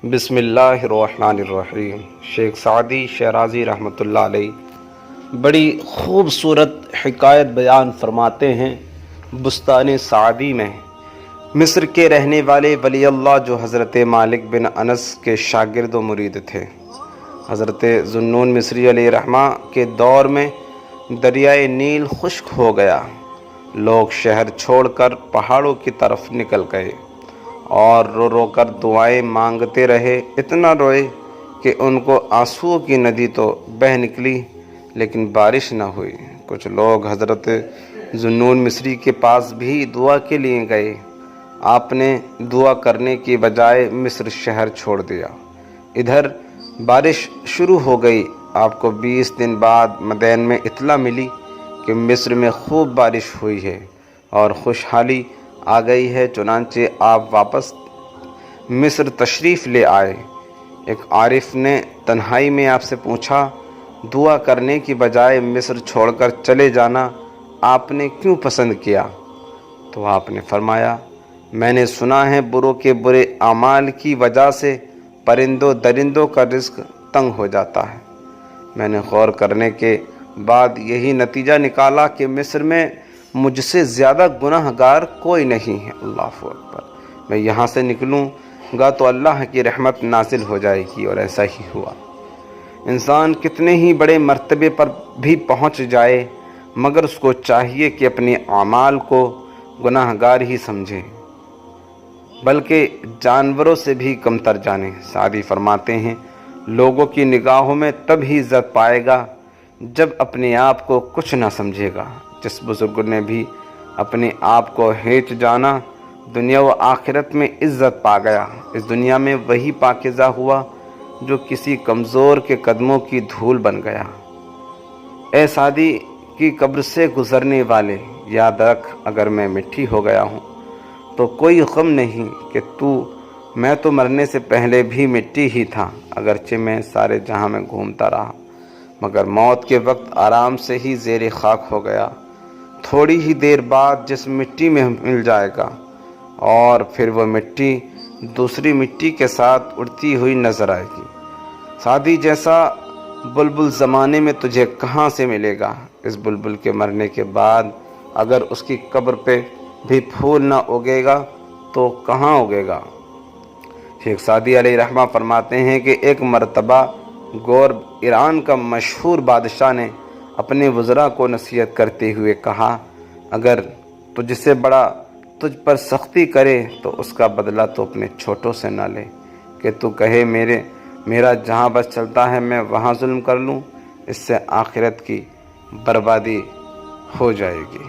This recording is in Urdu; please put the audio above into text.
بسم اللہ الرحمن الرحیم۔ شیخ سعدی شیرازی رحمۃ اللہ علیہ بڑی خوبصورت حکایت بیان فرماتے ہیں بستان سعدی میں۔ مصر کے رہنے والے ولی اللہ جو حضرت مالک بن انس کے شاگرد و مرید تھے، حضرت ذوالنون مصری علیہ رحمہ کے دور میں دریائے نیل خشک ہو گیا۔ لوگ شہر چھوڑ کر پہاڑوں کی طرف نکل گئے اور رو رو کر دعائیں مانگتے رہے۔ اتنا روئے کہ ان کو آنسوؤں کی ندی تو بہہ نکلی لیکن بارش نہ ہوئی۔ کچھ لوگ حضرت ذوالنون مصری کے پاس بھی دعا کے لیے گئے۔ آپ نے دعا کرنے کی بجائے مصر شہر چھوڑ دیا۔ ادھر بارش شروع ہو گئی۔ آپ کو 20 دن بعد مدین میں اطلاع ملی کہ مصر میں خوب بارش ہوئی ہے اور خوشحالی آ گئی ہے، چنانچہ آپ واپس مصر تشریف لے آئے۔ ایک عارف نے تنہائی میں آپ سے پوچھا، دعا کرنے کی بجائے مصر چھوڑ کر چلے جانا آپ نے کیوں پسند کیا؟ تو آپ نے فرمایا، میں نے سنا ہے بروں کے برے اعمال کی وجہ سے پرندوں درندوں کا رزق تنگ ہو جاتا ہے۔ میں نے غور کرنے کے بعد یہی نتیجہ نکالا کہ مصر میں مجھ سے زیادہ گناہ گار کوئی نہیں ہے۔ اللہ اکبر۔ میں یہاں سے نکلوں گا تو اللہ کی رحمت نازل ہو جائے گی، اور ایسا ہی ہوا۔ انسان کتنے ہی بڑے مرتبے پر بھی پہنچ جائے مگر اس کو چاہیے کہ اپنے اعمال کو گناہ گار ہی سمجھے، بلکہ جانوروں سے بھی کمتر جانے۔ سعدی فرماتے ہیں، لوگوں کی نگاہوں میں تب ہی عزت پائے گا جب اپنے آپ کو کچھ نہ سمجھے گا۔ جس بزرگ نے بھی اپنے آپ کو ہیچ جانا، دنیا و آخرت میں عزت پا گیا۔ اس دنیا میں وہی پاکیزہ ہوا جو کسی کمزور کے قدموں کی دھول بن گیا۔ اے سعدی کی قبر سے گزرنے والے، یاد رکھ اگر میں مٹی ہو گیا ہوں تو کوئی غم نہیں کہ میں تو مرنے سے پہلے بھی مٹی ہی تھا، اگرچہ میں سارے جہاں میں گھومتا رہا مگر موت کے وقت آرام سے ہی زیر خاک ہو گیا۔ تھوڑی ہی دیر بعد جس مٹی میں مل جائے گا اور پھر وہ مٹی دوسری مٹی کے ساتھ اڑتی ہوئی نظر آئے گی۔ سعدی جیسا بلبل زمانے میں تجھے کہاں سے ملے گا؟ اس بلبل کے مرنے کے بعد اگر اس کی قبر پہ بھی پھول نہ اگے گا تو کہاں اگے گا؟ شیخ سعدی علیہ رحمہ فرماتے ہیں کہ ایک مرتبہ گور ایران کا مشہور بادشاہ نے اپنے وزراء کو نصیحت کرتے ہوئے کہا، اگر تجھ سے بڑا تجھ پر سختی کرے تو اس کا بدلہ تو اپنے چھوٹوں سے نہ لے، کہ تو کہے میرا جہاں بس چلتا ہے میں وہاں ظلم کر لوں، اس سے آخرت کی بربادی ہو جائے گی۔